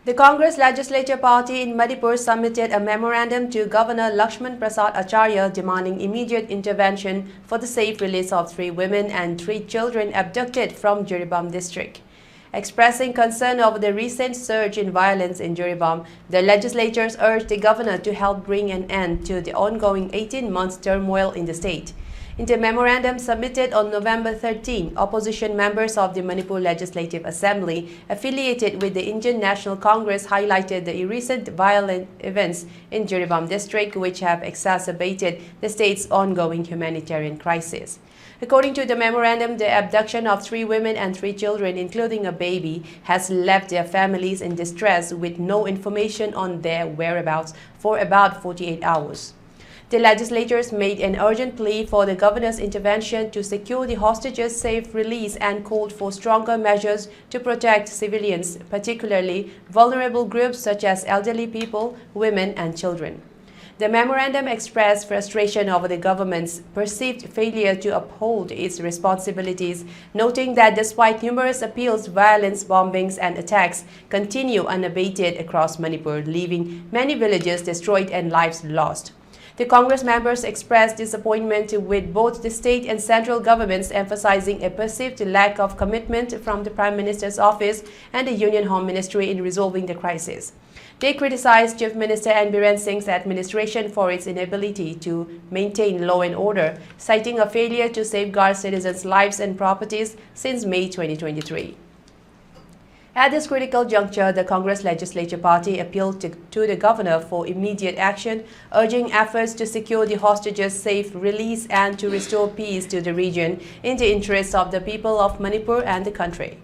The Congress Legislature Party in Manipur submitted a memorandum to Governor Lakshman Prasad Acharya demanding immediate intervention for the safe release of 3 women and 3 children abducted from Jiribam district. Expressing concern over the recent surge in violence in Jiribam, the legislators urged the governor to help bring an end to the ongoing 18-month turmoil in the state. In the memorandum submitted on November 13, opposition members of the Manipur Legislative Assembly affiliated with the Indian National Congress highlighted the recent violent events in Jiribam district which have exacerbated the state's ongoing humanitarian crisis. According to the memorandum, the abduction of 3 women and 3 children, including a baby, has left their families in distress with no information on their whereabouts for about 48 hours. The legislators made an urgent plea for the governor's intervention to secure the hostages' safe release and called for stronger measures to protect civilians, particularly vulnerable groups such as elderly people, women and children. The memorandum expressed frustration over the government's perceived failure to uphold its responsibilities, noting that despite numerous appeals, violence, bombings and attacks continue unabated across Manipur, leaving many villages destroyed and lives lost. The Congress members expressed disappointment with both the state and central governments, emphasizing a perceived lack of commitment from the Prime Minister's office and the Union Home Ministry in resolving the crisis. They criticized Chief Minister Biren Singh's administration for its inability to maintain law and order, citing a failure to safeguard citizens' lives and properties since May 2023. At this critical juncture, the Congress Legislature Party appealed to the governor for immediate action, urging efforts to secure the hostages' safe release and to restore peace to the region in the interests of the people of Manipur and the country.